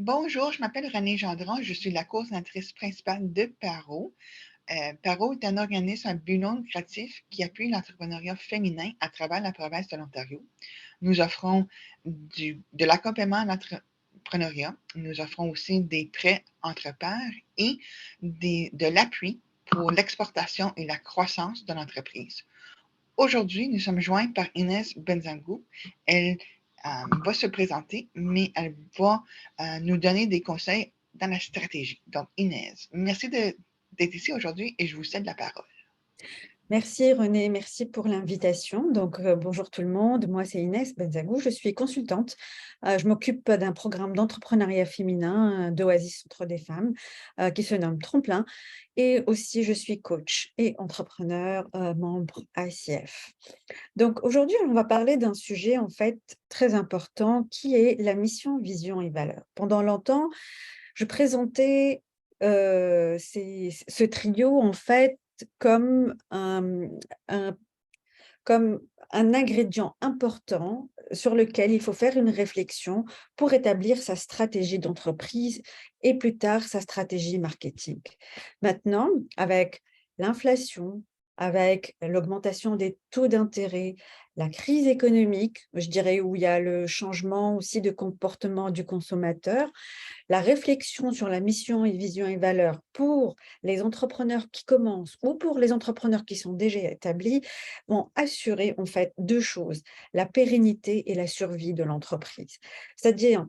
Bonjour, je m'appelle Renée Gendron, je suis la coordinatrice principale de PARO. PARO est un organisme à but non lucratif qui appuie l'entrepreneuriat féminin à travers la province de l'Ontario. Nous offrons de l'accompagnement à l'entrepreneuriat, nous offrons aussi des prêts entre pairs et de l'appui pour l'exportation et la croissance de l'entreprise. Aujourd'hui, nous sommes joints par Inès Benzangou. Elle va se présenter, mais elle va nous donner des conseils dans la stratégie. Donc, Inès, merci d'être ici aujourd'hui et je vous cède la parole. Merci René, merci pour l'invitation. Bonjour tout le monde, moi c'est Inès Benzagou, je suis consultante. Je m'occupe d'un programme d'entrepreneuriat féminin d'Oasis Centre des femmes qui se nomme Tremplin. Et aussi je suis coach et entrepreneur membre ICF. Donc aujourd'hui on va parler d'un sujet en fait très important qui est la mission, vision et valeur. Pendant longtemps, je présentais ce trio en fait comme un comme un ingrédient important sur lequel il faut faire une réflexion pour établir sa stratégie d'entreprise et plus tard sa stratégie marketing. Maintenant, avec l'inflation, avec l'augmentation des taux d'intérêt, la crise économique, je dirais où il y a le changement aussi de comportement du consommateur, la réflexion sur la mission et vision et valeurs pour les entrepreneurs qui commencent ou pour les entrepreneurs qui sont déjà établis vont assurer en fait 2 choses, la pérennité et la survie de l'entreprise. C'est-à-dire,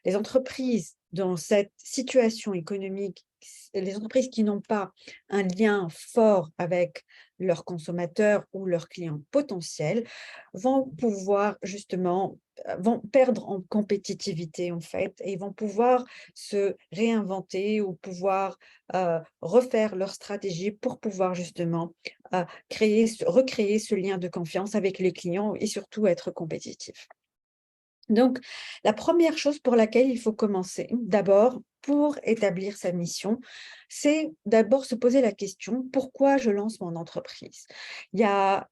les entreprises dans cette situation économique, les entreprises qui n'ont pas un lien fort avec leurs consommateurs ou leurs clients potentiels vont pouvoir justement, vont perdre en compétitivité en fait et vont pouvoir se réinventer ou pouvoir, refaire leur stratégie pour pouvoir justement, recréer ce lien de confiance avec les clients et surtout être compétitif. Donc, la première chose pour laquelle il faut commencer, d'abord, pour établir sa mission, c'est d'abord se poser la question: «Pourquoi je lance mon entreprise?» Il y a,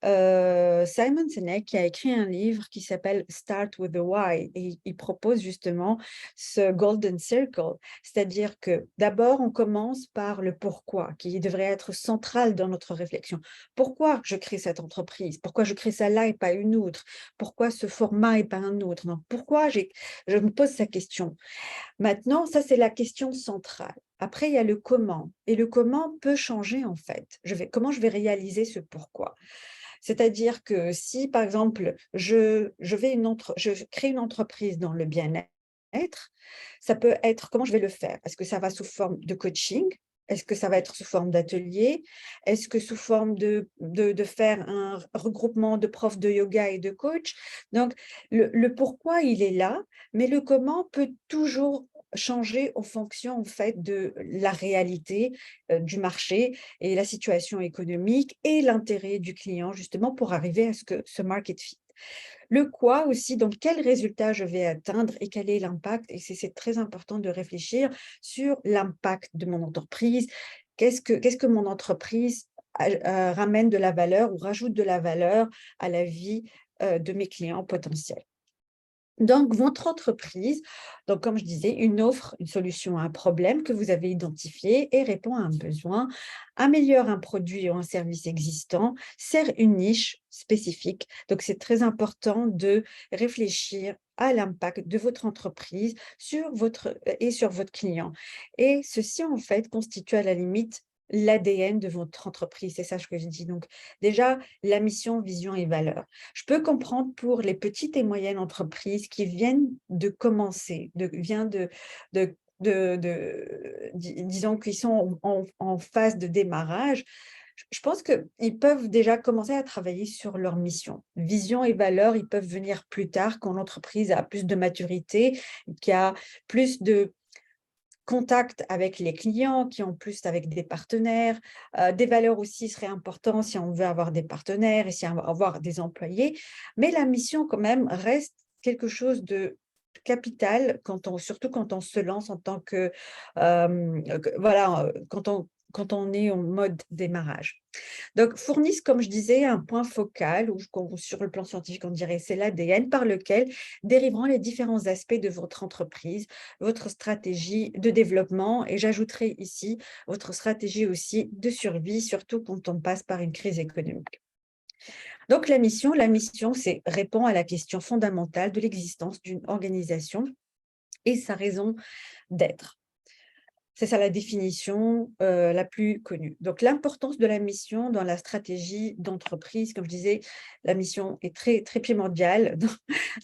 Simon Sinek qui a écrit un livre qui s'appelle «Start with the why» et il propose justement ce golden circle. C'est-à-dire que d'abord, on commence par le pourquoi, qui devrait être central dans notre réflexion. Pourquoi je crée cette entreprise? Pourquoi je crée celle-là et pas une autre? Pourquoi ce format et pas un autre? Donc, je me pose cette question. Maintenant, ça, c'est la question centrale. Après, il y a le comment et le comment peut changer en fait. Comment je vais réaliser ce pourquoi? C'est-à-dire que si, par exemple, je crée une entreprise dans le bien-être, ça peut être comment je vais le faire? Est-ce que ça va sous forme de coaching? Est-ce que ça va être sous forme d'atelier? Est-ce que sous forme de faire un regroupement de profs de yoga et de coach? Donc, le pourquoi, il est là, mais le comment peut toujours changer en fonction, en fait, de la réalité, du marché et la situation économique et l'intérêt du client, justement, pour arriver à ce market fit. Le quoi aussi, donc quel résultat je vais atteindre et quel est l'impact? Et c'est très important de réfléchir sur l'impact de mon entreprise. Qu'est-ce que mon entreprise ramène de la valeur ou rajoute de la valeur à la vie, de mes clients potentiels? Donc, votre entreprise, donc comme je disais, une offre, une solution à un problème que vous avez identifié et répond à un besoin, améliore un produit ou un service existant, sert une niche spécifique. Donc, c'est très important de réfléchir à l'impact de votre entreprise sur votre client. Et ceci, en fait, constitue à la limite l'ADN de votre entreprise. C'est ça ce que je dis. Donc, déjà, la mission, vision et valeur. Je peux comprendre pour les petites et moyennes entreprises qui viennent de commencer, disons qu'ils sont en phase de démarrage. Je pense qu'ils peuvent déjà commencer à travailler sur leur mission. Vision et valeur, ils peuvent venir plus tard quand l'entreprise a plus de maturité, qui a plus de contact avec les clients, qui ont plus avec des partenaires. Des valeurs aussi seraient importants si on veut avoir des partenaires et si on veut avoir des employés. Mais la mission quand même reste quelque chose de capital surtout quand on se lance en tant que, voilà, quand quand on est en mode démarrage. Donc, fournissent, comme je disais, un point focal, ou sur le plan scientifique, on dirait c'est l'ADN, par lequel dériveront les différents aspects de votre entreprise, votre stratégie de développement, et j'ajouterai ici votre stratégie aussi de survie, surtout quand on passe par une crise économique. Donc, la mission, c'est répondre à la question fondamentale de l'existence d'une organisation et sa raison d'être. C'est ça la définition la plus connue. Donc, l'importance de la mission dans la stratégie d'entreprise, comme je disais, la mission est très, très primordiale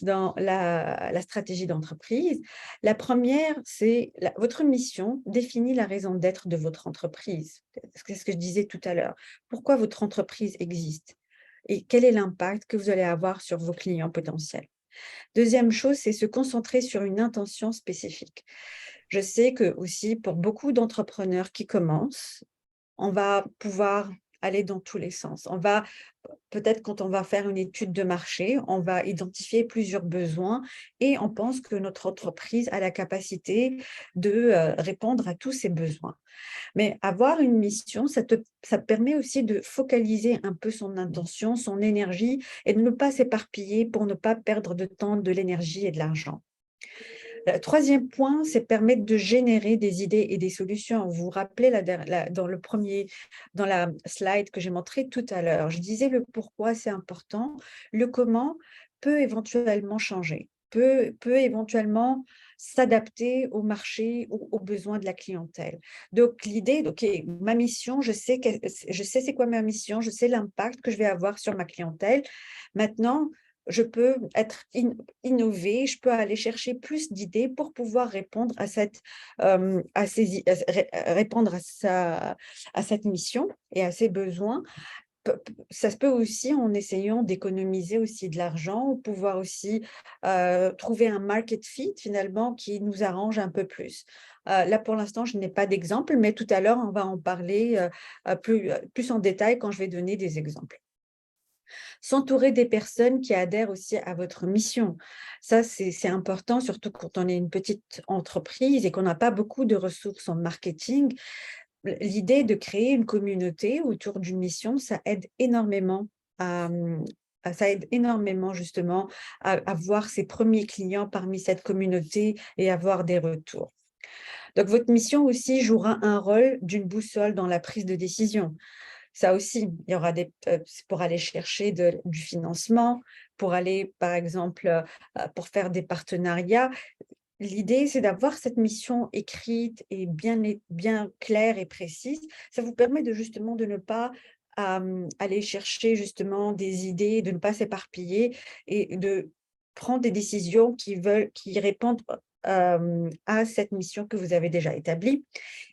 dans la stratégie d'entreprise. La première, c'est votre mission définit la raison d'être de votre entreprise. C'est ce que je disais tout à l'heure. Pourquoi votre entreprise existe et quel est l'impact que vous allez avoir sur vos clients potentiels. Deuxième chose, c'est se concentrer sur une intention spécifique. Je sais que aussi pour beaucoup d'entrepreneurs qui commencent, on va pouvoir aller dans tous les sens. On va peut-être quand on va faire une étude de marché, on va identifier plusieurs besoins et on pense que notre entreprise a la capacité de répondre à tous ces besoins. Mais avoir une mission, ça permet aussi de focaliser un peu son intention, son énergie et de ne pas s'éparpiller pour ne pas perdre de temps, de l'énergie et de l'argent. Le troisième point, c'est permettre de générer des idées et des solutions. Vous vous rappelez dans la slide que j'ai montrée tout à l'heure, je disais le pourquoi c'est important, le comment peut éventuellement changer, peut éventuellement s'adapter au marché ou aux besoins de la clientèle. Donc l'idée, ok, ma mission, je sais c'est quoi ma mission, je sais l'impact que je vais avoir sur ma clientèle. Maintenant, je peux innover, je peux aller chercher plus d'idées pour pouvoir répondre répondre à cette mission et à ces besoins. Ça se peut aussi en essayant d'économiser aussi de l'argent ou pouvoir aussi trouver un market fit finalement qui nous arrange un peu plus. Là, pour l'instant, je n'ai pas d'exemple, mais tout à l'heure, on va en parler plus en détail quand je vais donner des exemples. S'entourer des personnes qui adhèrent aussi à votre mission. Ça, c'est important, surtout quand on est une petite entreprise et qu'on n'a pas beaucoup de ressources en marketing. L'idée de créer une communauté autour d'une mission, ça aide énormément ça aide énormément justement à voir ses premiers clients parmi cette communauté et avoir des retours. Donc, votre mission aussi jouera un rôle d'une boussole dans la prise de décision. Ça aussi, il y aura c'est pour aller chercher du financement, pour aller, par exemple, pour faire des partenariats. L'idée, c'est d'avoir cette mission écrite et bien claire et précise. Ça vous permet justement de ne pas aller chercher justement des idées, de ne pas s'éparpiller et de prendre des décisions qui répondent à cette mission que vous avez déjà établie.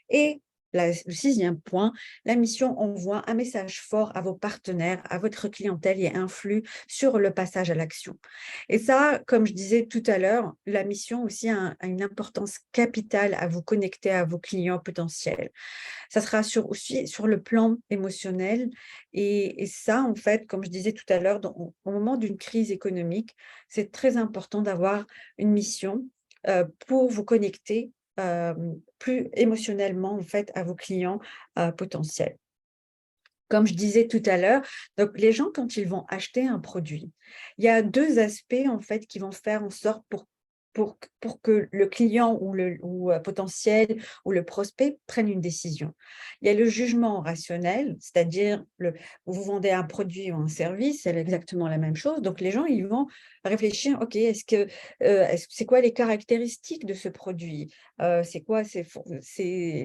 Et le sixième point, la mission envoie un message fort à vos partenaires, à votre clientèle et influe sur le passage à l'action. Et ça, comme je disais tout à l'heure, la mission aussi a une importance capitale à vous connecter à vos clients potentiels. Ça sera aussi sur le plan émotionnel. Et ça, en fait, comme je disais tout à l'heure, au moment d'une crise économique, c'est très important d'avoir une mission pour vous connecter plus émotionnellement en fait à vos clients potentiels. Comme je disais tout à l'heure, donc les gens quand ils vont acheter un produit, il y a 2 aspects en fait qui vont faire en sorte pour que le client ou potentiel ou le prospect prenne une décision. Il y a le jugement rationnel, c'est-à-dire vous vendez un produit ou un service, c'est exactement la même chose. Donc les gens, ils vont réfléchir, OK, c'est quoi les caractéristiques de ce produit? C'est quoi? C'est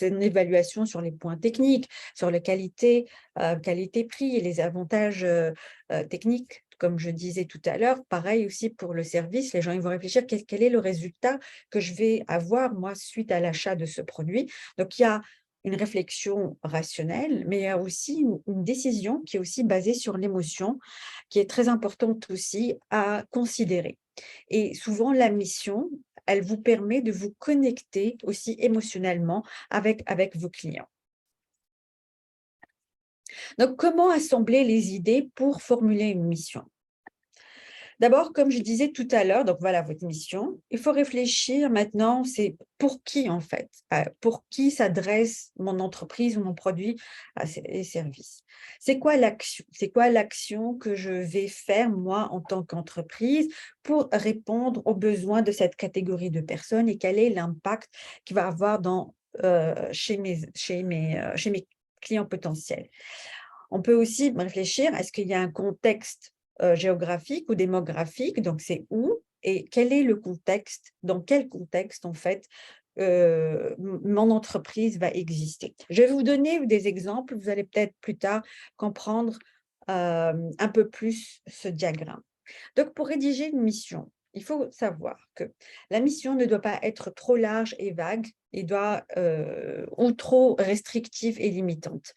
une évaluation sur les points techniques, sur la qualité-prix et les avantages techniques, comme je disais tout à l'heure. Pareil aussi pour le service, les gens ils vont réfléchir quel est le résultat que je vais avoir moi suite à l'achat de ce produit. Donc il y a une réflexion rationnelle, mais il y a aussi une décision qui est aussi basée sur l'émotion, qui est très importante aussi à considérer. Et souvent, la mission, elle vous permet de vous connecter aussi émotionnellement avec vos clients. Donc, comment assembler les idées pour formuler une mission? D'abord, comme je disais tout à l'heure, donc voilà votre mission. Il faut réfléchir maintenant, c'est pour qui en fait? Pour qui s'adresse mon entreprise ou mon produit et services? C'est quoi l'action? C'est quoi l'action que je vais faire moi en tant qu'entreprise pour répondre aux besoins de cette catégorie de personnes et quel est l'impact qu'il va avoir chez mes clients potentiels? On peut aussi réfléchir, est-ce qu'il y a un contexte géographique ou démographique? Donc, c'est où et quel est le contexte? Dans quel contexte, en fait, mon entreprise va exister? Je vais vous donner des exemples. Vous allez peut-être plus tard comprendre un peu plus ce diagramme. Donc, pour rédiger une mission, il faut savoir que la mission ne doit pas être trop large et vague ou trop restrictive et limitante.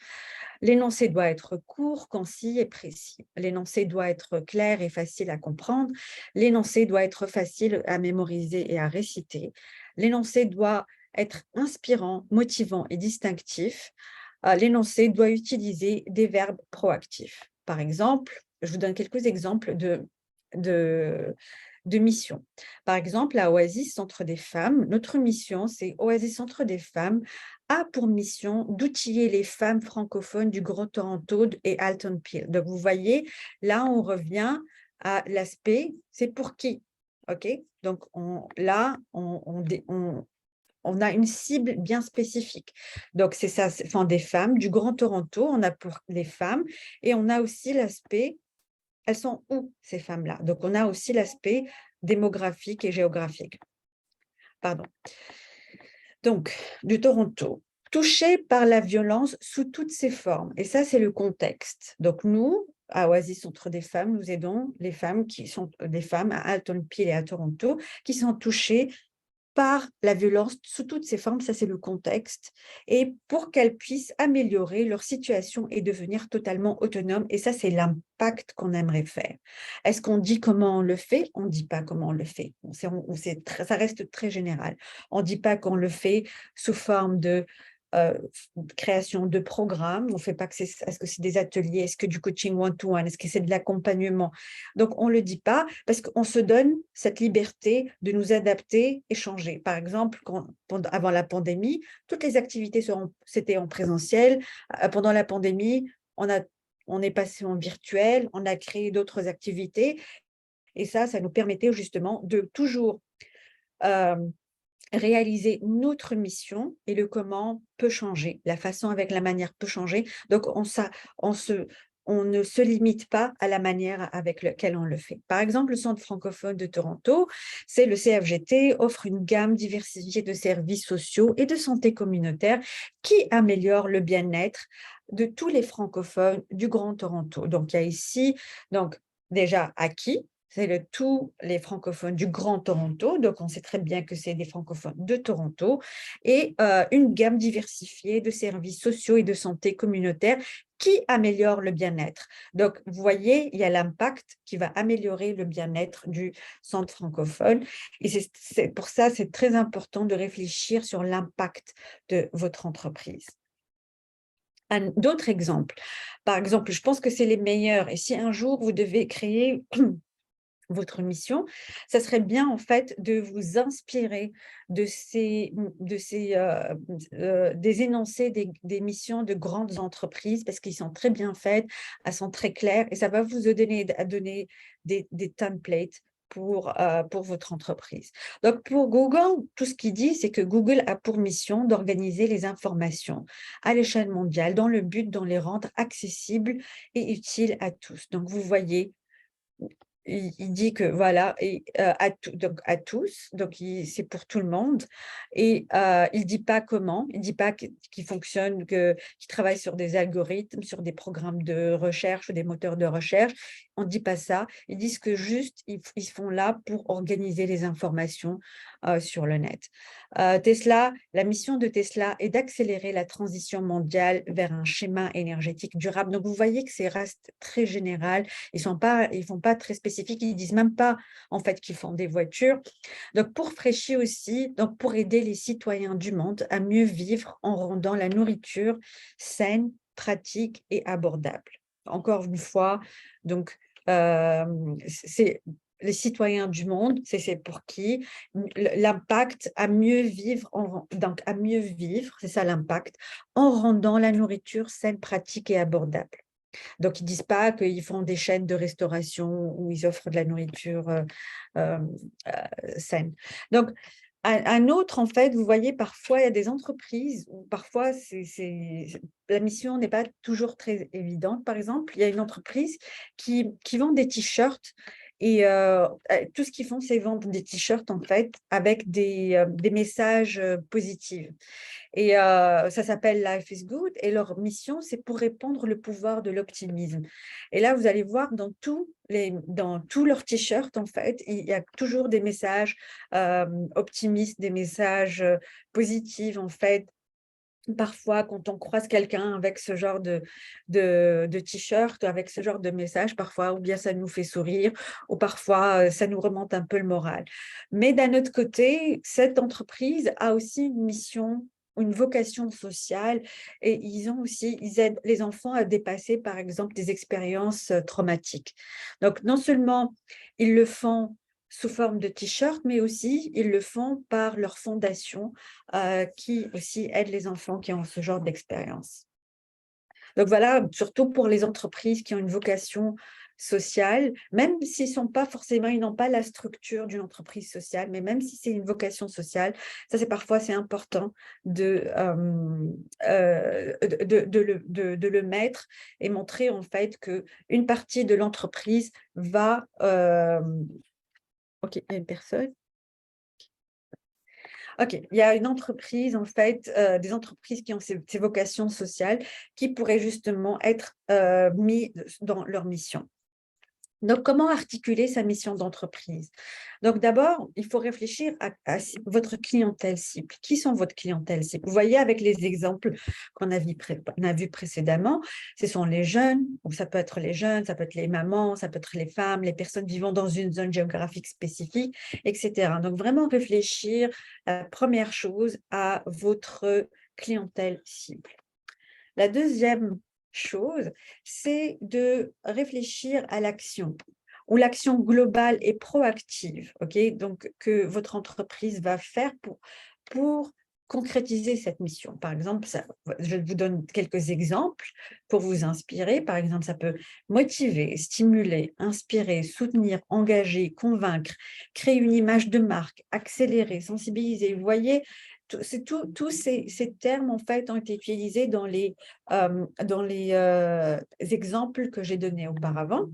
L'énoncé doit être court, concis et précis. L'énoncé doit être clair et facile à comprendre. L'énoncé doit être facile à mémoriser et à réciter. L'énoncé doit être inspirant, motivant et distinctif. L'énoncé doit utiliser des verbes proactifs. Par exemple, je vous donne quelques exemples de, de missions. Par exemple, à Oasis Centre des femmes, notre mission, c'est Oasis Centre des femmes a pour mission d'outiller les femmes francophones du Grand Toronto et Alton Peel. Donc, vous voyez, là, on revient à l'aspect, c'est pour qui? OK? Donc, on a une cible bien spécifique. Donc, c'est ça, enfin, des femmes du Grand Toronto, on a pour les femmes, et on a aussi l'aspect, elles sont où ces femmes-là? Donc, on a aussi l'aspect démographique et géographique. Pardon. Donc, du Toronto, touché par la violence sous toutes ses formes. Et ça, c'est le contexte. Donc, nous, à Oasis Centre des femmes, nous aidons les femmes qui sont des femmes à Alton Peel et à Toronto qui sont touchées par la violence sous toutes ses formes, ça c'est le contexte, et pour qu'elles puissent améliorer leur situation et devenir totalement autonomes, et ça c'est l'impact qu'on aimerait faire. Est-ce qu'on dit comment on le fait? On ne dit pas comment on le fait. Ça reste très général. On ne dit pas qu'on le fait sous forme de euh, création de programmes. On fait pas que est-ce que c'est des ateliers, est-ce que du coaching one-to-one, est-ce que c'est de l'accompagnement? Donc, on ne le dit pas parce qu'on se donne cette liberté de nous adapter et changer. Par exemple, avant la pandémie, toutes les activités c'était en présentiel. Pendant la pandémie, on est passé en virtuel, on a créé d'autres activités et ça nous permettait justement de toujours euh, réaliser notre mission et le comment peut changer, la façon avec la manière peut changer. Donc, on ne se limite pas à la manière avec laquelle on le fait. Par exemple, le Centre francophone de Toronto, c'est le CFGT, offre une gamme diversifiée de services sociaux et de santé communautaire qui améliore le bien-être de tous les francophones du Grand Toronto. Donc, il y a ici, donc, déjà acquis, c'est tous les francophones du Grand Toronto, donc on sait très bien que c'est des francophones de Toronto, et une gamme diversifiée de services sociaux et de santé communautaire qui améliorent le bien-être. Donc, vous voyez, il y a l'impact qui va améliorer le bien-être du centre francophone. Et pour ça, c'est très important de réfléchir sur l'impact de votre entreprise. D'autres exemples. Par exemple, je pense que c'est les meilleurs. Et si un jour, vous devez créer votre mission, ça serait bien en fait de vous inspirer des énoncés des missions de grandes entreprises parce qu'ils sont très bien faits, elles sont très claires et ça va vous donner des templates pour votre entreprise. Donc, pour Google, tout ce qu'il dit, c'est que Google a pour mission d'organiser les informations à l'échelle mondiale dans le but de les rendre accessibles et utiles à tous. Donc, vous voyez, il dit que voilà, et donc à tous, donc c'est pour tout le monde. Et il ne dit pas comment, il ne dit pas qu'il fonctionne, qu'il travaille sur des algorithmes, sur des programmes de recherche ou des moteurs de recherche. On ne dit pas ça. Ils disent que juste, ils sont là pour organiser les informations sur le net. Tesla, la mission de Tesla est d'accélérer la transition mondiale vers un schéma énergétique durable. Donc, vous voyez que c'est reste très général. Ils font pas très spécifiques. Ils disent même pas en fait qu'ils font des voitures. Donc pour Fréchy aussi, donc pour aider les citoyens du monde à mieux vivre en rendant la nourriture saine, pratique et abordable. Encore une fois, donc c'est les citoyens du monde, c'est pour qui? L'impact à mieux vivre, donc à mieux vivre, c'est ça l'impact, en rendant la nourriture saine, pratique et abordable. Donc, ils disent pas qu'ils font des chaînes de restauration où ils offrent de la nourriture hem, saine. Donc, un autre, en fait, vous voyez, parfois, il y a des entreprises où parfois la mission n'est pas toujours très évidente. Par exemple, il y a une entreprise qui vend des t-shirts et tout ce qu'ils font, c'est vendre des t-shirts, en fait, avec des messages, positifs. Et ça s'appelle Life is Good et leur mission, c'est pour répandre le pouvoir de l'optimisme. Et là, vous allez voir dans tous leurs t-shirts, en fait, il y a toujours des messages, optimistes, des messages, positifs, en fait. Parfois, quand on croise quelqu'un avec ce genre de t-shirt, avec ce genre de message, parfois, ou bien ça nous fait sourire, ou parfois, ça nous remonte un peu le moral. Mais d'un autre côté, cette entreprise a aussi une mission, une vocation sociale et ils aident les enfants à dépasser, par exemple, des expériences, traumatiques. Donc non seulement ils le font sous forme de t-shirt, mais aussi ils le font par leur fondation qui aussi aident les enfants qui ont ce genre d'expérience. Donc voilà, surtout pour les entreprises qui ont une vocation sociale, même s'ils sont pas forcément, ils n'ont pas la structure d'une entreprise sociale, mais même si c'est une vocation sociale, ça c'est important de le mettre et montrer en fait que une partie de l'entreprise va, OK, il y a une personne. OK, il y a une entreprise en fait, des entreprises qui ont ces vocations sociales qui pourraient justement être, mis dans leur mission. Donc, comment articuler sa mission d'entreprise? Donc, d'abord, il faut réfléchir votre clientèle cible. Qui sont votre clientèle cible? Vous voyez avec les exemples qu'on a vus précédemment, ce sont les jeunes, ou ça peut être les jeunes, ça peut être les mamans, ça peut être les femmes, les personnes vivant dans une zone géographique spécifique, etc. Donc, vraiment réfléchir, première chose, à votre clientèle cible. La deuxième chose, c'est de réfléchir à l'action ou l'action globale et proactive, OK? Donc que votre entreprise va faire pour concrétiser cette mission. Par exemple, je vous donne quelques exemples pour vous inspirer. Par exemple, ça peut motiver, stimuler, inspirer, soutenir, engager, convaincre, créer une image de marque, accélérer, sensibiliser. Vous voyez, tous ces termes, en fait, ont été utilisés dans les exemples que j'ai donnés auparavant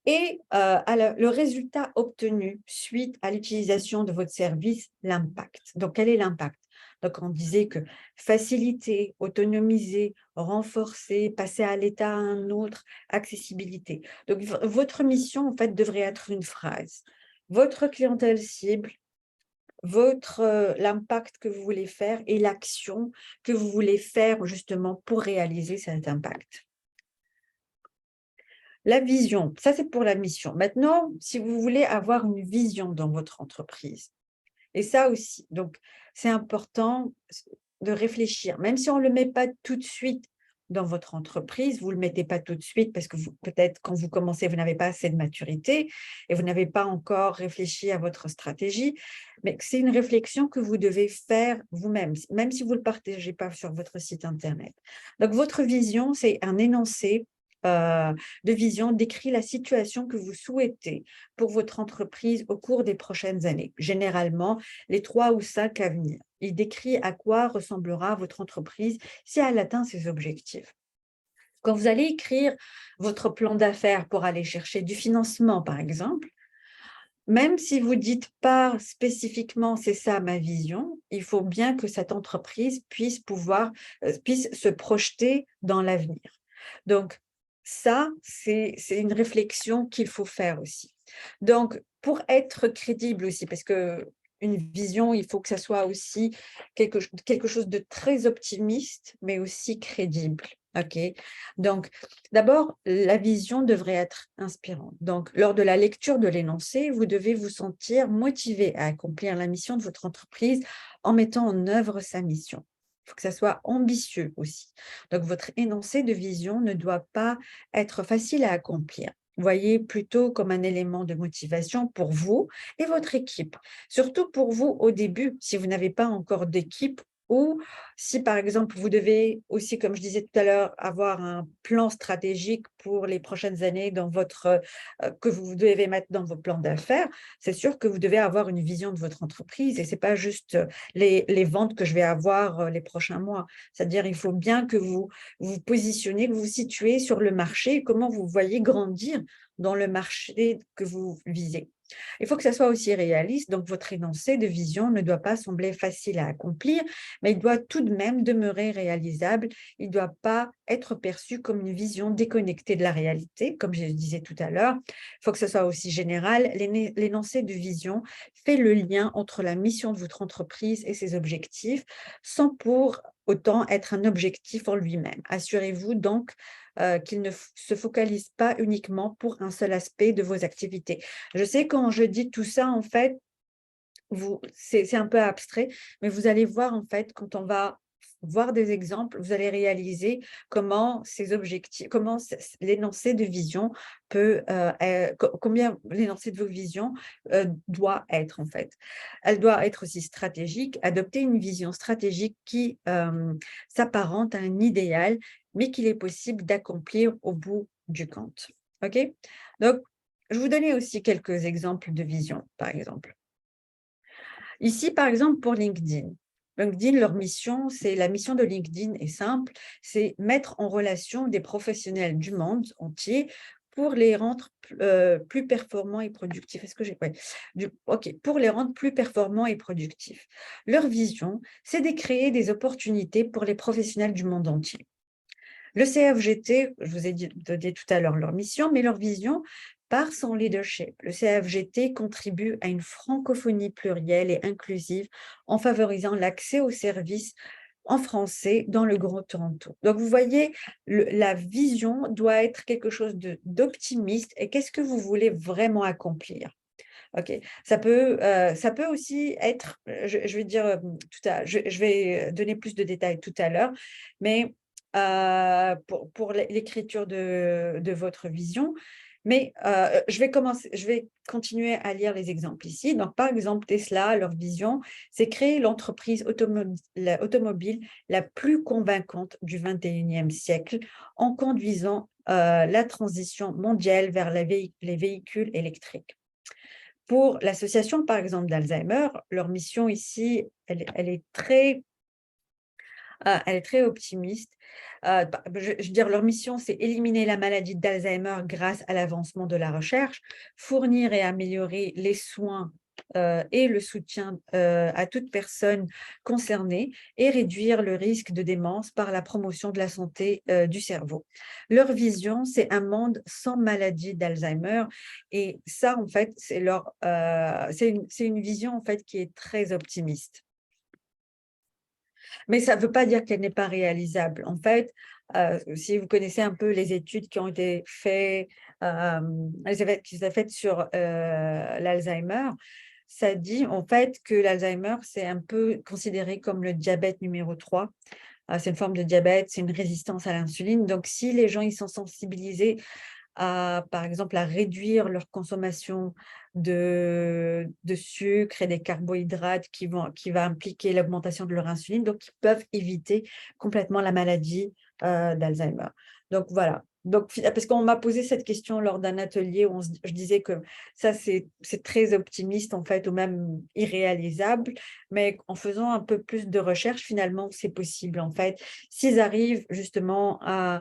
et le résultat obtenu suite à l'utilisation de votre service, l'impact. Donc, quel est l'impact? Donc, on disait que faciliter, autonomiser, renforcer, passer à l'état à un autre, accessibilité. Donc, votre mission, en fait, devrait être une phrase. Votre clientèle cible, l'impact que vous voulez faire et l'action que vous voulez faire justement pour réaliser cet impact. La vision, ça c'est pour la mission. Maintenant, si vous voulez avoir une vision dans votre entreprise, et ça aussi, donc c'est important de réfléchir, même si on ne le met pas tout de suite dans votre entreprise, vous ne le mettez pas tout de suite parce que peut-être quand vous commencez, vous n'avez pas assez de maturité et vous n'avez pas encore réfléchi à votre stratégie, mais c'est une réflexion que vous devez faire vous-même, même si vous ne le partagez pas sur votre site Internet. Donc, votre vision, c'est un énoncé de vision décrit la situation que vous souhaitez pour votre entreprise au cours des prochaines années, généralement les 3 ou 5 à venir. Il décrit à quoi ressemblera votre entreprise si elle atteint ses objectifs. Quand vous allez écrire votre plan d'affaires pour aller chercher du financement, par exemple, même si vous ne dites pas spécifiquement c'est ça ma vision, il faut bien que cette entreprise puisse se projeter dans l'avenir. Donc, ça, c'est une réflexion qu'il faut faire aussi. Donc, pour être crédible aussi, parce que une vision, il faut que ça soit aussi quelque chose de très optimiste, mais aussi crédible. OK? Donc, d'abord, la vision devrait être inspirante. Donc, lors de la lecture de l'énoncé, vous devez vous sentir motivé à accomplir la mission de votre entreprise en mettant en œuvre sa mission. Il faut que ça soit ambitieux aussi. Donc, votre énoncé de vision ne doit pas être facile à accomplir. voyez plutôt comme un élément de motivation pour vous et votre équipe. Surtout pour vous au début, si vous n'avez pas encore d'équipe ou si, par exemple, vous devez aussi, comme je disais tout à l'heure, avoir un plan stratégique pour les prochaines années dans votre, que vous devez mettre dans vos plans d'affaires, c'est sûr que vous devez avoir une vision de votre entreprise et c'est pas juste les ventes que je vais avoir les prochains mois. C'est-à-dire, il faut bien que vous vous positionnez, que vous vous situez sur le marché et comment vous voyez grandir dans le marché que vous visez. Il faut que ça soit aussi réaliste, donc votre énoncé de vision ne doit pas sembler facile à accomplir, mais il doit tout de même demeurer réalisable. Il ne doit pas être perçu comme une vision déconnectée de la réalité, comme je le disais tout à l'heure. Il faut que ce soit aussi général. L'énoncé de vision fait le lien entre la mission de votre entreprise et ses objectifs, sans pour autant être un objectif en lui-même. Assurez-vous donc qu'il ne se focalise pas uniquement pour un seul aspect de vos activités. Je sais quand je dis tout ça, en fait, c'est un peu abstrait, mais vous allez voir, en fait, quand on va voir des exemples, vous allez réaliser comment ces objectifs, comment l'énoncé de vision peut, combien l'énoncé de vos visions doit être, en fait. Elle doit être aussi stratégique, adopter une vision stratégique qui s'apparente à un idéal, mais qu'il est possible d'accomplir au bout du compte. OK? Donc, je vous donnais aussi quelques exemples de vision, par exemple. Ici, par exemple, pour LinkedIn. LinkedIn, leur mission, la mission de LinkedIn est simple, c'est mettre en relation des professionnels du monde entier pour les rendre plus performants et productifs. Est-ce que j'ai ouais, OK, pour les rendre plus performants et productifs. Leur vision, c'est de créer des opportunités pour les professionnels du monde entier. Le CFGT, je vous ai donné tout à l'heure leur mission, mais leur vision, par son leadership. Le CFGT contribue à une francophonie plurielle et inclusive en favorisant l'accès aux services en français dans le Grand Toronto. Donc, vous voyez, la vision doit être quelque chose d'optimiste et qu'est-ce que vous voulez vraiment accomplir? OK. Ça peut aussi être, je vais dire, je vais donner plus de détails tout à l'heure, mais pour l'écriture de votre vision. Mais je vais continuer à lire les exemples ici. Donc, par exemple, Tesla, leur vision, c'est créer l'entreprise automobile la plus convaincante du 21e siècle en conduisant la transition mondiale vers les véhicules électriques. Pour l'association, par exemple, d'Alzheimer, leur mission ici, elle est très optimiste. Je veux dire, leur mission, c'est éliminer la maladie d'Alzheimer grâce à l'avancement de la recherche, fournir et améliorer les soins et le soutien à toute personne concernée et réduire le risque de démence par la promotion de la santé du cerveau. Leur vision, c'est un monde sans maladie d'Alzheimer et ça, en fait, c'est une vision en fait qui est très optimiste. Mais ça ne veut pas dire qu'elle n'est pas réalisable. En fait, si vous connaissez un peu les études qui ont été faites, qui sont faites sur l'Alzheimer, ça dit en fait que l'Alzheimer, c'est un peu considéré comme le diabète numéro 3. C'est une forme de diabète, c'est une résistance à l'insuline. Donc, si les gens ils sont sensibilisés par exemple, à réduire leur consommation de sucre et des carbohydrates qui va impliquer l'augmentation de leur insuline. Donc, ils peuvent éviter complètement la maladie d'Alzheimer. Donc, voilà. Donc, parce qu'on m'a posé cette question lors d'un atelier où je disais que ça, c'est très optimiste, en fait, ou même irréalisable. Mais en faisant un peu plus de recherche, finalement, c'est possible, en fait. S'ils arrivent justement à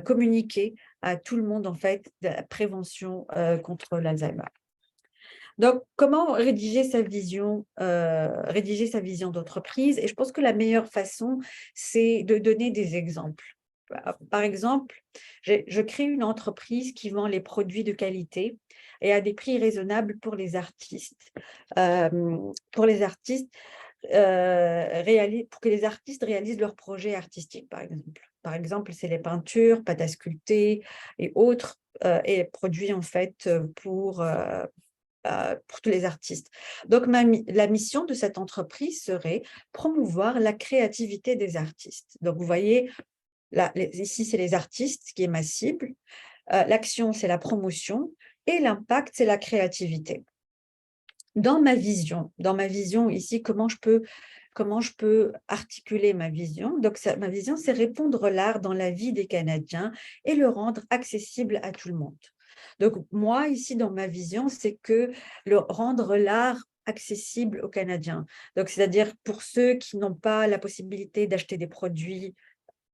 communiquer à tout le monde, en fait, de la prévention contre l'Alzheimer. Donc, comment rédiger sa vision d'entreprise? Et je pense que la meilleure façon, c'est de donner des exemples. Par exemple, je crée une entreprise qui vend les produits de qualité et à des prix raisonnables pour les artistes. Pour les artistes, pour que les artistes réalisent leurs projets artistiques, par exemple. Par exemple, c'est les peintures, pâtes à sculpter et autres et produits en fait pour tous les artistes. Donc, la mission de cette entreprise serait promouvoir la créativité des artistes. Donc, vous voyez, là, ici, c'est les artistes qui est ma cible. L'action, c'est la promotion et l'impact, c'est la créativité. Dans ma vision ici, comment je peux articuler ma vision? Donc ma vision, c'est répondre l'art dans la vie des Canadiens et le rendre accessible à tout le monde. Donc moi, ici, dans ma vision, c'est que rendre l'art accessible aux Canadiens. Donc c'est-à-dire pour ceux qui n'ont pas la possibilité d'acheter des produits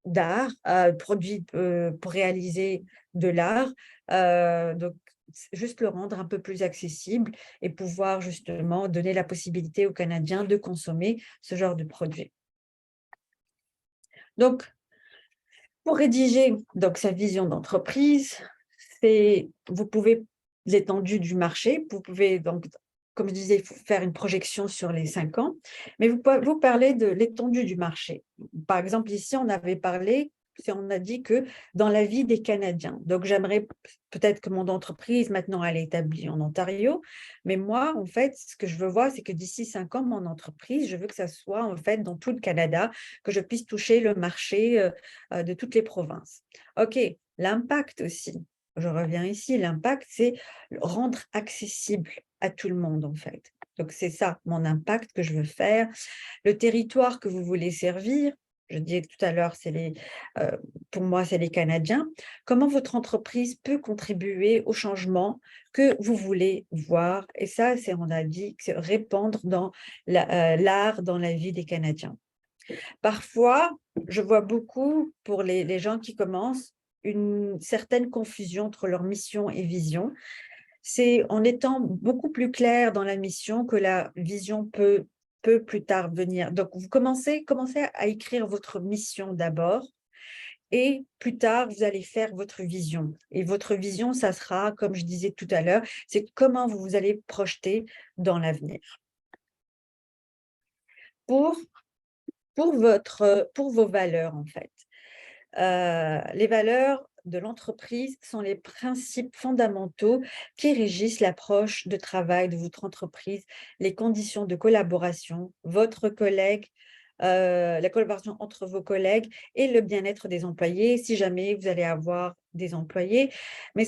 d'art, produits, pour réaliser de l'art, donc juste le rendre un peu plus accessible et pouvoir justement donner la possibilité aux Canadiens de consommer ce genre de produits. Donc pour rédiger donc sa vision d'entreprise, vous pouvez l'étendue du marché, vous pouvez donc, comme je disais, faire une projection sur les 5 ans, mais vous parlez de l'étendue du marché. Par exemple, ici, on a dit que dans la vie des Canadiens. Donc, j'aimerais peut-être que mon entreprise, maintenant, elle est établie en Ontario, mais moi, en fait, ce que je veux voir, c'est que d'ici 5 ans, mon entreprise, je veux que ça soit, en fait, dans tout le Canada, que je puisse toucher le marché, de toutes les provinces. OK, l'impact aussi, je reviens ici, l'impact, c'est rendre accessible à tout le monde, en fait. Donc, c'est ça, mon impact que je veux faire. Le territoire que vous voulez servir, je disais tout à l'heure, pour moi, c'est les Canadiens. Comment votre entreprise peut contribuer au changement que vous voulez voir? Et ça, on a dit, c'est répandre dans l'art dans la vie des Canadiens. Parfois, je vois beaucoup, pour les gens qui commencent, une certaine confusion entre leur mission et vision. C'est en étant beaucoup plus clair dans la mission que la vision peut plus tard venir. Donc, vous commencez à écrire votre mission d'abord et plus tard, vous allez faire votre vision. Et votre vision, ça sera, comme je disais tout à l'heure, c'est comment vous allez projeter dans l'avenir. Pour vos valeurs, en fait. Les valeurs de l'entreprise sont les principes fondamentaux qui régissent l'approche de travail de votre entreprise, les conditions de collaboration, la collaboration entre vos collègues et le bien-être des employés, si jamais vous allez avoir des employés. Mais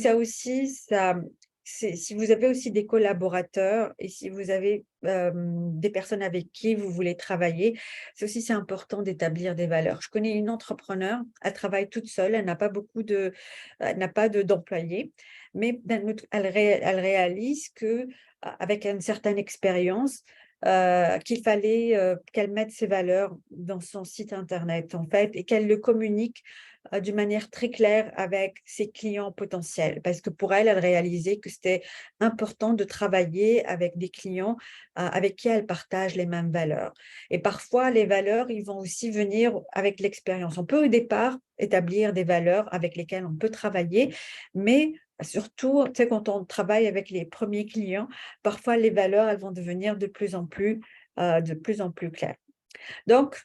si vous avez aussi des collaborateurs et si vous avez des personnes avec qui vous voulez travailler, c'est important d'établir des valeurs. Je connais une entrepreneur, elle travaille toute seule, elle n'a pas d'employés, mais elle réalise que avec une certaine expérience, qu'il fallait qu'elle mette ses valeurs dans son site internet en fait et qu'elle le communique d'une manière très claire avec ses clients potentiels. Parce que pour elle, elle réalisait que c'était important de travailler avec des clients avec qui elle partage les mêmes valeurs. Et parfois, les valeurs, ils vont aussi venir avec l'expérience. On peut au départ établir des valeurs avec lesquelles on peut travailler, mais surtout, tu sais, quand on travaille avec les premiers clients, parfois les valeurs, elles vont devenir de plus en plus claires. Donc,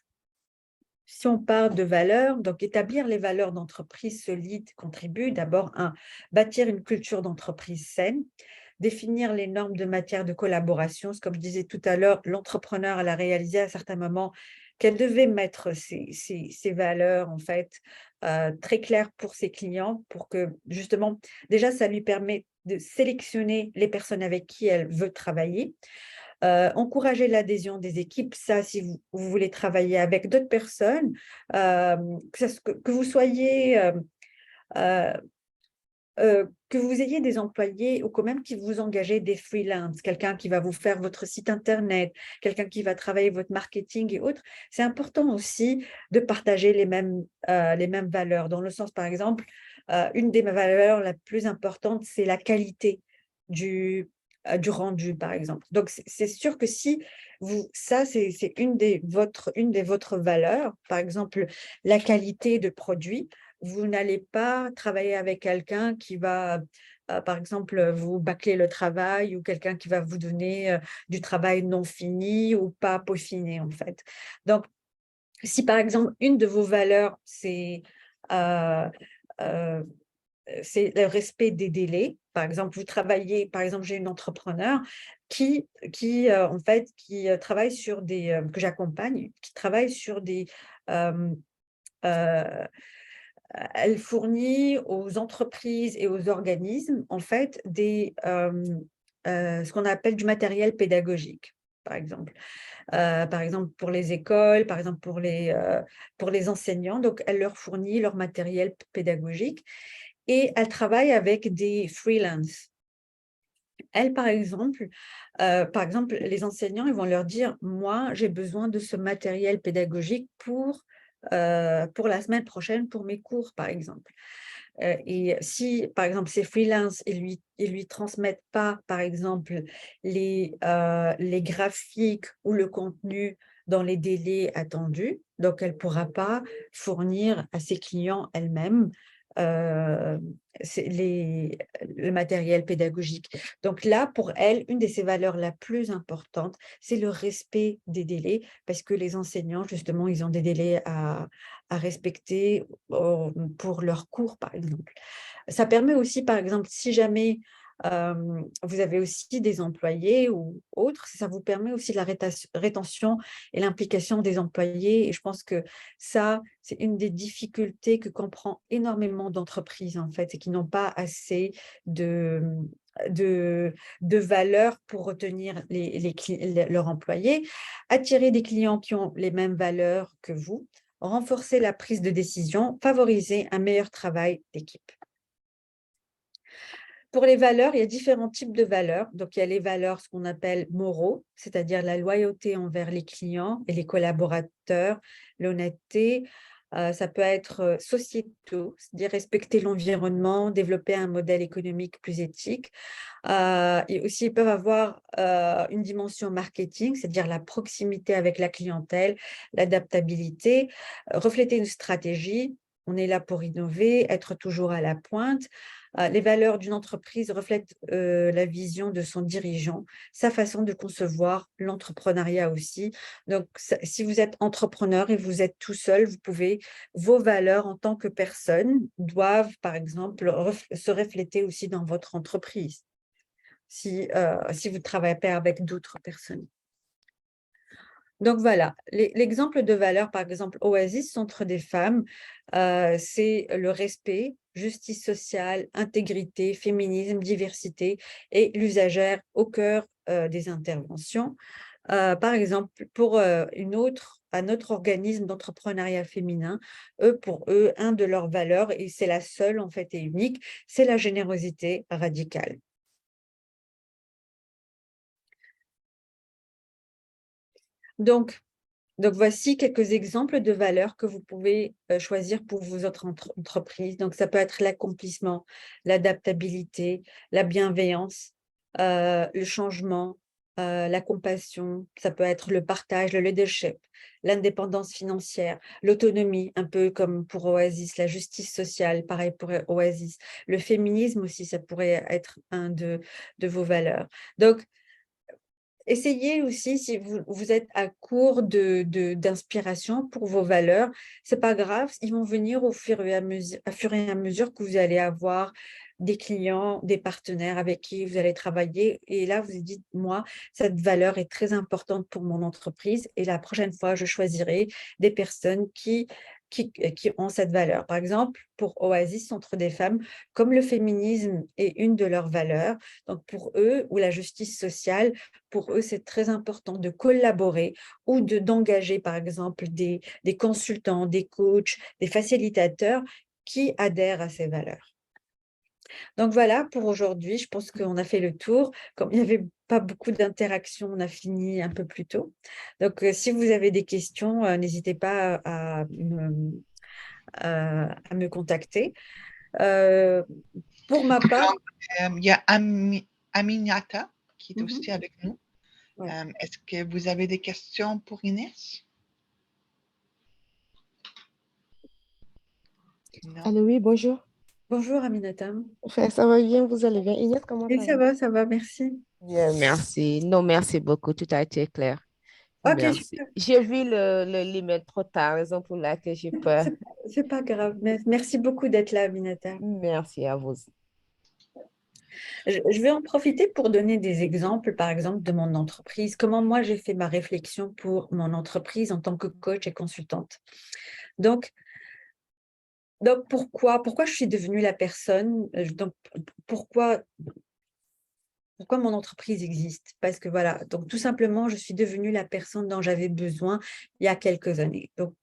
si on parle de valeurs, donc établir les valeurs d'entreprise solides contribue d'abord à bâtir une culture d'entreprise saine, définir les normes de matière de collaboration. Comme je disais tout à l'heure, l'entrepreneur, elle a réalisé à certains moments qu'elle devait mettre ces valeurs, en fait, très claires pour ses clients, pour que, justement, déjà, ça lui permet de sélectionner les personnes avec qui elle veut travailler. Encourager l'adhésion des équipes, ça, si vous voulez travailler avec d'autres personnes, que vous soyez, que vous ayez des employés ou quand même que vous engagez des freelances, quelqu'un qui va vous faire votre site internet, quelqu'un qui va travailler votre marketing et autres, c'est important aussi de partager les mêmes valeurs. Dans le sens, par exemple, une des valeurs la plus importante, c'est la qualité du rendu, par exemple. Donc, c'est sûr que si c'est une des votre valeurs, par exemple, la qualité de produit, vous n'allez pas travailler avec quelqu'un qui va, par exemple, vous bâcler le travail ou quelqu'un qui va vous donner du travail non fini ou pas peaufiné, en fait. Donc, si par exemple, une de vos valeurs, euh, euh, c'est le respect des délais. Par exemple, j'ai une entrepreneur en fait, qui travaille sur que j'accompagne, qui travaille sur des, euh, elle fournit aux entreprises et aux organismes, en fait, ce qu'on appelle du matériel pédagogique, par exemple. Par exemple, pour les écoles, par exemple, pour les enseignants. Donc, elle leur fournit leur matériel pédagogique et elle travaille avec des freelances. Elle, par exemple, les enseignants, ils vont leur dire: «Moi, j'ai besoin de ce matériel pédagogique pour la semaine prochaine, pour mes cours», par exemple. Et si, par exemple, ces freelances, ils lui transmettent pas, par exemple, les graphiques ou le contenu dans les délais attendus, donc elle pourra pas fournir à ses clients elle-même, heu, le matériel pédagogique. Donc là, pour elle, une de ses valeurs la plus importante, c'est le respect des délais, parce que les enseignants, justement, ils ont des délais à respecter pour leurs cours, par exemple. Ça permet aussi, par exemple, si jamais vous avez aussi des employés ou autres, ça vous permet aussi de la rétention et l'implication des employés. Et je pense que ça, c'est une des difficultés que comprend énormément d'entreprises, en fait, et qui n'ont pas assez de, de, de valeur pour retenir leurs employés. Attirer des clients qui ont les mêmes valeurs que vous, renforcer la prise de décision, favoriser un meilleur travail d'équipe. Pour les valeurs, il y a différents types de valeurs. Donc, il y a les valeurs, ce qu'on appelle moraux, c'est-à-dire la loyauté envers les clients et les collaborateurs, l'honnêteté. Ça peut être sociétaux, c'est-à-dire respecter l'environnement, développer un modèle économique plus éthique. Et aussi, ils peuvent avoir une dimension marketing, c'est-à-dire la proximité avec la clientèle, l'adaptabilité, refléter une stratégie. On est là pour innover, être toujours à la pointe. Les valeurs d'une entreprise reflètent la vision de son dirigeant, sa façon de concevoir l'entrepreneuriat aussi. Donc, si vous êtes entrepreneur et vous êtes tout seul, vos valeurs en tant que personne doivent, par exemple, se refléter aussi dans votre entreprise, si vous ne travaillez pas avec d'autres personnes. Donc voilà, l'exemple de valeur, par exemple, Oasis, Centre des femmes, c'est le respect, justice sociale, intégrité, féminisme, diversité et l'usagère au cœur des interventions. Par exemple, pour un autre organisme d'entrepreneuriat féminin, pour eux, un de leurs valeurs, et c'est la seule en fait et unique, c'est la générosité radicale. Donc, Donc, voici quelques exemples de valeurs que vous pouvez choisir pour vos autres entreprises. Donc, ça peut être l'accomplissement, l'adaptabilité, la bienveillance, le changement, la compassion. Ça peut être le partage, le leadership, l'indépendance financière, l'autonomie, un peu comme pour Oasis, la justice sociale, pareil pour Oasis. Le féminisme aussi, ça pourrait être un de vos valeurs. Donc, essayez aussi, si vous êtes à court d'inspiration pour vos valeurs, c'est pas grave, ils vont venir au fur et à mesure que vous allez avoir des clients, des partenaires avec qui vous allez travailler. Et là, vous vous dites: «Moi, cette valeur est très importante pour mon entreprise et la prochaine fois, je choisirai des personnes qui ont cette valeur». Par exemple, pour Oasis, Centre des femmes, comme le féminisme est une de leurs valeurs, donc pour eux, ou la justice sociale, pour eux, c'est très important de collaborer ou d'engager, par exemple, des consultants, des coachs, des facilitateurs qui adhèrent à ces valeurs. Donc voilà pour aujourd'hui, je pense qu'on a fait le tour. Comme il n'y avait pas beaucoup d'interactions, on a fini un peu plus tôt. Donc si vous avez des questions, n'hésitez pas à me contacter. Heu, pour ma part. Donc, il y a Aminata qui est Mmh. aussi avec nous. Ouais. Est-ce que vous avez des questions pour Inès? Non? Allô, oui, bonjour. Bonjour Aminata. Enfin, ça va bien, vous allez bien. Inès, comment Oui, ça va? ça va, merci. Bien, merci. Non, merci beaucoup. Tout a été clair. OK, Merci. super. J'ai vu l'email trop tard, raison pour laquelle j'ai peur. C'est pas grave. Merci beaucoup d'être là, Aminata. Merci à vous. Je vais en profiter pour donner des exemples, par exemple, de mon entreprise. Comment moi, j'ai fait ma réflexion pour mon entreprise en tant que coach et consultante. Donc, Donc, pourquoi je suis devenue la personne, donc pourquoi mon entreprise existe? Parce que voilà, donc tout simplement, je suis devenue la personne dont j'avais besoin il y a quelques années. Donc,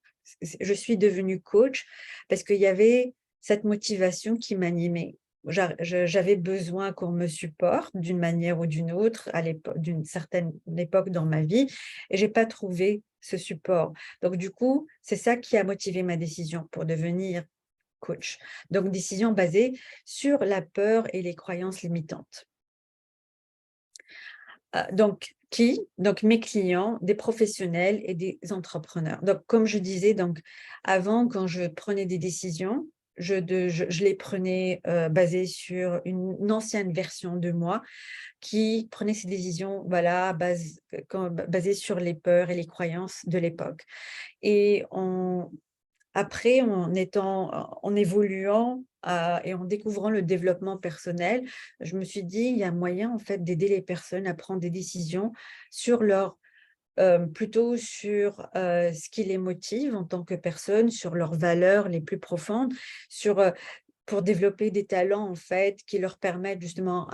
je suis devenue coach parce qu'il y avait cette motivation qui m'animait. J'avais besoin qu'on me supporte d'une manière ou d'une autre à l'époque, d'une certaine époque dans ma vie, et j'ai pas trouvé ce support. Donc du coup, c'est ça qui a motivé ma décision pour devenir coach. Donc décision basée sur la peur et les croyances limitantes. Donc mes clients, des professionnels et des entrepreneurs. Donc comme je disais, donc avant, quand je prenais des décisions, je les prenais, basées sur une ancienne version de moi qui prenait ces décisions, voilà, basées sur les peurs et les croyances de l'époque. Et après, en évoluant, et en découvrant le développement personnel, je me suis dit: «Il y a moyen, en fait, d'aider les personnes à prendre des décisions sur plutôt sur, ce qui les motive en tant que personne, sur leurs valeurs les plus profondes, pour développer des talents, en fait, qui leur permettent justement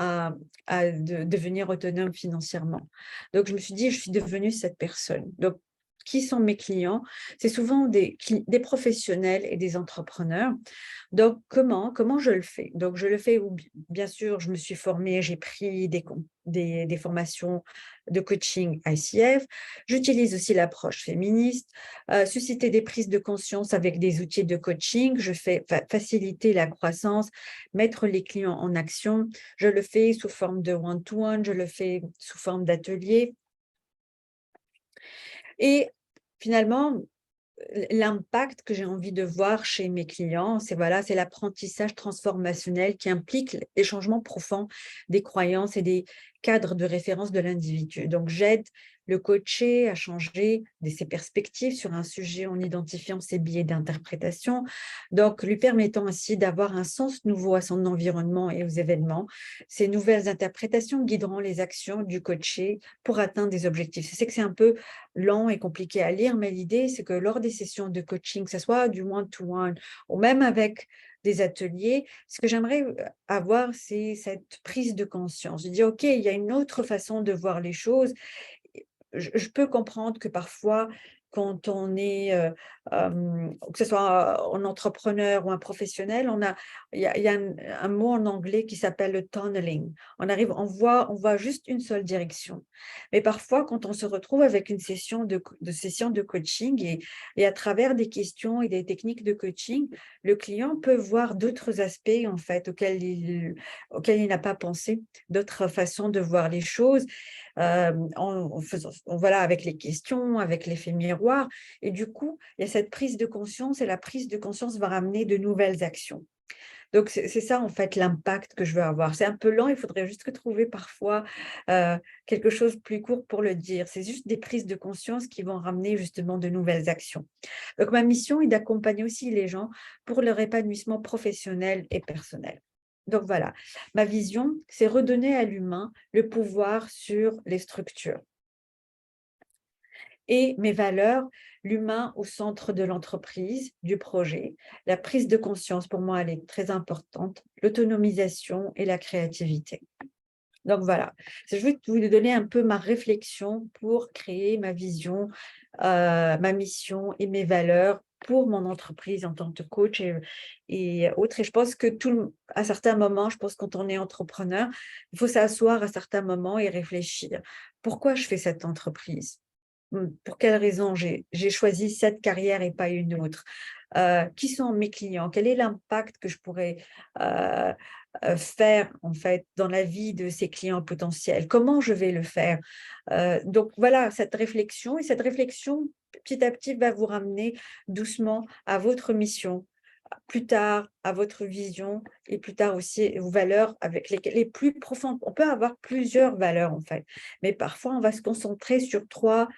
de devenir autonomes financièrement». Donc je me suis dit: «Je suis devenue cette personne». Donc qui sont mes clients? C'est souvent des professionnels et des entrepreneurs. Donc comment je le fais? Donc je le fais où bien sûr, je me suis formée, j'ai pris des formations de coaching ICF. J'utilise aussi l'approche féministe, susciter des prises de conscience avec des outils de coaching. Je fais faciliter la croissance, mettre les clients en action. Je le fais sous forme de one-to-one, je le fais sous forme d'atelier. Et finalement, l'impact que j'ai envie de voir chez mes clients, c'est voilà, c'est l'apprentissage transformationnel qui implique les changements profonds des croyances et des cadres de référence de l'individu. Donc, j'aide le coaché à changer ses perspectives sur un sujet en identifiant ses biais d'interprétation, donc lui permettant ainsi d'avoir un sens nouveau à son environnement et aux événements. Ces nouvelles interprétations guideront les actions du coaché pour atteindre des objectifs. Je sais que c'est un peu lent et compliqué à lire, mais l'idée, c'est que lors des sessions de coaching, que ce soit du one-to-one ou même avec des ateliers, ce que j'aimerais avoir, c'est cette prise de conscience. Je dis, OK, il y a une autre façon de voir les choses. Je peux comprendre que parfois, quand on est, que ce soit un entrepreneur ou un professionnel, il y a un mot en anglais qui s'appelle le tunneling. On voit juste une seule direction. Mais parfois, quand on se retrouve avec une session de coaching et à travers des questions et des techniques de coaching, le client peut voir d'autres aspects, en fait, auxquels il n'a pas pensé, d'autres façons de voir les choses, voilà, avec les questions, avec l'effet miroir. Et du coup, il y a cette prise de conscience et la prise de conscience va ramener de nouvelles actions. Donc, c'est ça, en fait, l'impact que je veux avoir. C'est un peu lent, il faudrait juste que trouver parfois quelque chose de plus court pour le dire. C'est juste des prises de conscience qui vont ramener justement de nouvelles actions. Donc, ma mission est d'accompagner aussi les gens pour leur épanouissement professionnel et personnel. Donc voilà, ma vision, c'est redonner à l'humain le pouvoir sur les structures. Et mes valeurs, l'humain au centre de l'entreprise, du projet. La prise de conscience, pour moi, elle est très importante, l'autonomisation et la créativité. Donc voilà, je vais vous donner un peu ma réflexion pour créer ma vision, ma mission et mes valeurs pour mon entreprise en tant que coach et autres. Et je pense que à certains moments, je pense quand on est entrepreneur, il faut s'asseoir à certains moments et réfléchir. Pourquoi je fais cette entreprise? Pour quelles raisons j'ai choisi cette carrière et pas une autre? Qui sont mes clients? Quel est l'impact que je pourrais, heu faire, en fait, dans la vie de ces clients potentiels? Comment je vais le faire? Donc voilà, cette réflexion petit à petit, va vous ramener doucement à votre mission, plus tard à votre vision et plus tard aussi aux valeurs avec les plus profondes. On peut avoir plusieurs valeurs, en fait, mais parfois on va se concentrer sur 3,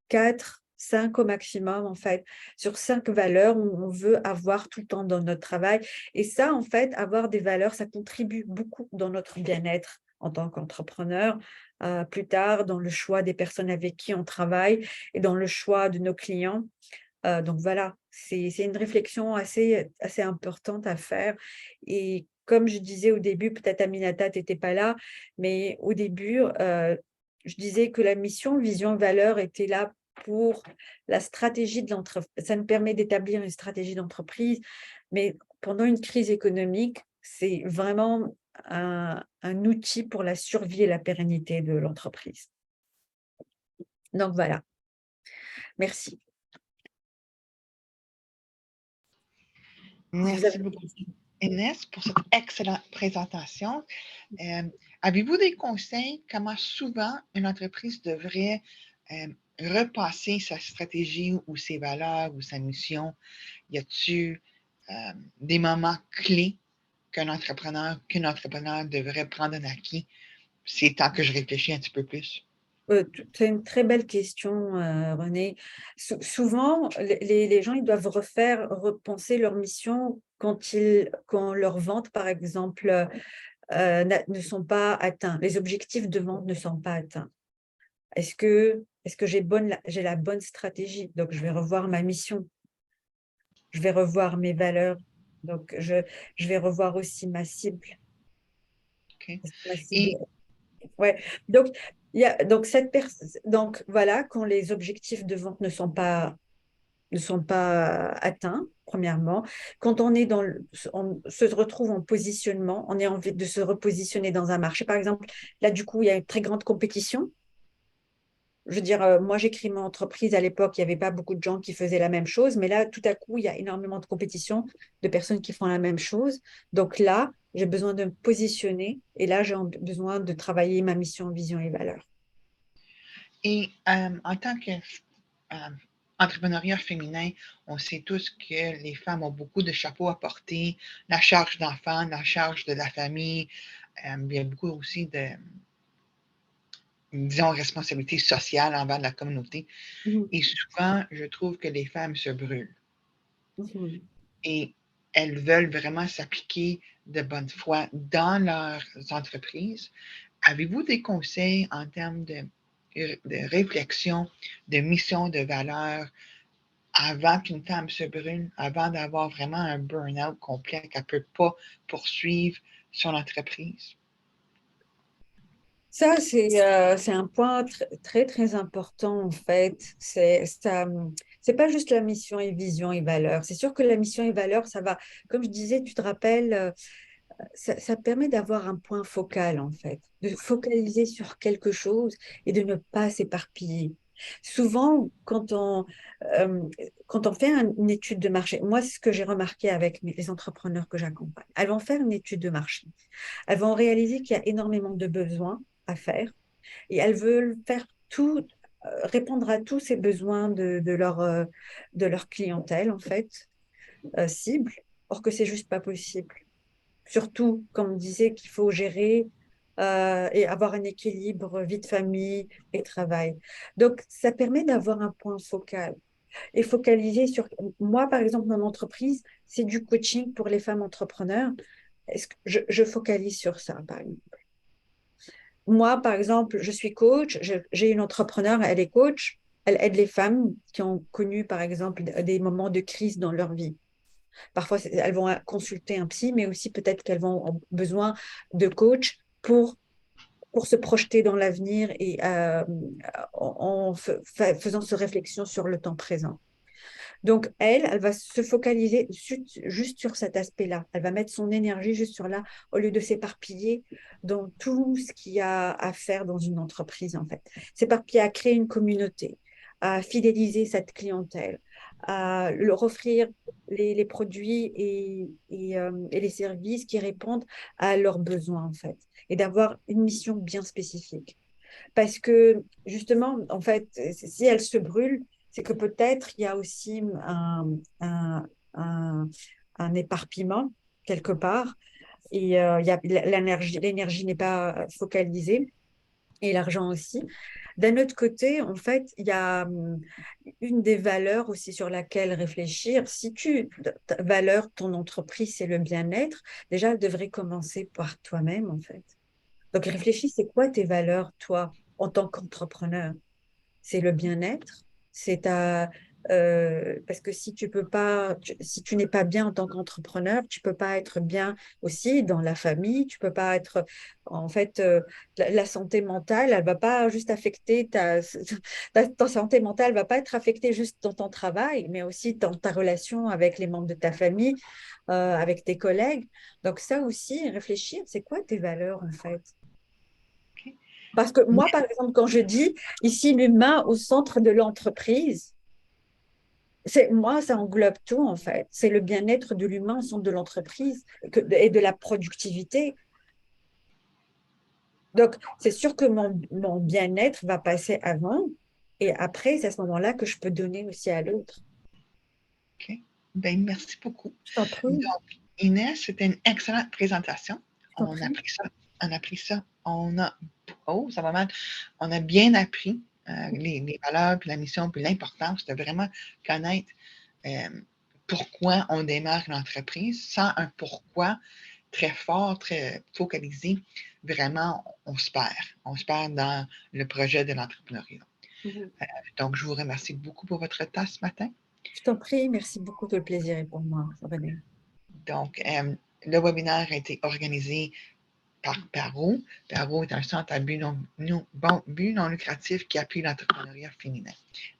4, 5 au maximum, en fait, sur 5 valeurs où on veut avoir tout le temps dans notre travail. Et ça, en fait, avoir des valeurs, ça contribue beaucoup dans notre bien-être en tant qu'entrepreneur, plus tard dans le choix des personnes avec qui on travaille et dans le choix de nos clients. Donc voilà, c'est une réflexion assez importante à faire. Et comme je disais au début, peut-être Aminata, tu n'étais pas là, mais au début, je disais que la mission, vision, valeur était là pour la stratégie de l'entreprise. Ça nous permet d'établir une stratégie d'entreprise, mais pendant une crise économique, c'est vraiment un outil pour la survie et la pérennité de l'entreprise. Donc voilà, merci. Merci beaucoup, Inès, pour cette excellente présentation. Avez-vous des conseils comment souvent une entreprise devrait repasser sa stratégie ou ses valeurs ou sa mission? Y a-t-il des moments clés qu'une entrepreneur devrait prendre en acquis? C'est temps que je réfléchis un petit peu plus. C'est une très belle question, René. Souvent, les gens, ils doivent repenser leur mission quand leurs ventes, par exemple, ne sont pas atteints. Les objectifs de vente ne sont pas atteints. Est-ce que j'ai la bonne stratégie? Donc, je vais revoir ma mission. Je vais revoir mes valeurs. Donc, je vais revoir aussi ma cible. OK. Ma cible. Et Ouais. Donc, donc voilà, quand les objectifs de vente ne sont pas atteints, premièrement, quand on se retrouve en positionnement, on a envie de se repositionner dans un marché. Par exemple, là, du coup, il y a une très grande compétition. Je veux dire, moi, j'ai créé mon entreprise à l'époque, il n'y avait pas beaucoup de gens qui faisaient la même chose, mais là, tout à coup, il y a énormément de compétition, de personnes qui font la même chose. Donc là, j'ai besoin de me positionner et là, j'ai besoin de travailler ma mission, vision et valeur. Et en tant qu'entrepreneuriat féminin, on sait tous que les femmes ont beaucoup de chapeaux à porter, la charge d'enfants, la charge de la famille. Il y a beaucoup aussi de, disons, responsabilités sociales envers la communauté. Mhm. Et souvent, je trouve que les femmes se brûlent Mhm. et elles veulent vraiment s'appliquer de bonne foi dans leurs entreprises. Avez-vous des conseils en termes de réflexion, de mission, de valeur, avant qu'une femme se brûle, avant d'avoir vraiment un burn-out complet qu'elle ne peut pas poursuivre son entreprise? Ça, c'est un point très, très important, en fait. C'est pas juste la mission et vision et valeur. C'est sûr que la mission et valeur, ça va, comme je disais, tu te rappelles, ça permet d'avoir un point focal, en fait, de focaliser sur quelque chose et de ne pas s'éparpiller. Souvent, euh, quand on fait une étude de marché, moi, c'est ce que j'ai remarqué avec les entrepreneurs que j'accompagne, elles vont faire une étude de marché. Elles vont réaliser qu'il y a énormément de besoins à faire et elles veulent faire tout, répondre à tous ces besoins de leur clientèle, en fait, cible. Or que c'est juste pas possible. Surtout, comme on disait, qu'il faut gérer et avoir un équilibre vie de famille et travail. Donc, ça permet d'avoir un point focal et focaliser sur. Moi, par exemple, mon entreprise, c'est du coaching pour les femmes entrepreneurs. Est-ce que je focalise sur ça, par exemple. Moi, par exemple, je suis coach, j'ai une entrepreneur, elle est coach, elle aide les femmes qui ont connu, par exemple, des moments de crise dans leur vie. Parfois, elles vont consulter un psy, mais aussi peut-être qu'elles vont avoir besoin de coach pour se projeter dans l'avenir et faisant se réflexion sur le temps présent. Donc, elle va se focaliser juste sur cet aspect-là. Elle va mettre son énergie juste sur là, au lieu de s'éparpiller dans tout ce qu'il y a à faire dans une entreprise, en fait. S'éparpiller à créer une communauté, à fidéliser cette clientèle, à leur offrir les produits et les services qui répondent à leurs besoins, en fait, et d'avoir une mission bien spécifique. Parce que justement, en fait, si elle se brûle, c'est que peut-être il y a aussi un, un, un éparpillement quelque part et l'énergie n'est pas focalisée et l'argent aussi. D'un autre côté, en fait, il y a une des valeurs aussi sur laquelle réfléchir. Si ta valeur, ton entreprise, c'est le bien-être, déjà, elle devrait commencer par toi-même, en fait. Donc, réfléchis, c'est quoi tes valeurs, toi, en tant qu'entrepreneur? C'est le bien-être, c'est parce que si tu peux pas, si tu n'es pas bien en tant qu'entrepreneur, tu peux pas être bien aussi dans la famille, tu peux pas être, en fait, la santé mentale, elle va pas juste affecter ta santé mentale va pas être affectée juste dans ton travail, mais aussi dans ta relation avec les membres de ta famille, avec tes collègues. Donc ça aussi, réfléchir, c'est quoi tes valeurs en fait? OK. Parce que moi, Mais par exemple, quand je dis ici l'humain au centre de l'entreprise, moi, ça englobe tout en fait. C'est le bien-être de l'humain au centre de l'entreprise et de la productivité. Donc, c'est sûr que mon bien-être va passer avant et après, c'est à ce moment-là que je peux donner aussi à l'autre. OK. Ben, merci beaucoup. Je t'en prie, Donc, Inès, c'était une excellente présentation. je t'en On a prie. pris ça. On a pris ça. Oh, ça va mal. On a bien appris les valeurs, puis la mission, puis l'importance de vraiment connaître euh, pourquoi on démarre une entreprise. Sans un pourquoi très fort, très focalisé, vraiment, on se perd. On se perd dans le projet de l'entrepreneuriat. Mhm. Donc, je vous remercie beaucoup pour votre temps ce matin. Je t'en prie, merci beaucoup, tout le plaisir est pour moi, René. Donc, le webinaire a été organisé par PARO. PARO est un centre à but non lucratif qui appuie l'entrepreneuriat féminin.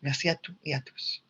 Merci à tous et à tous.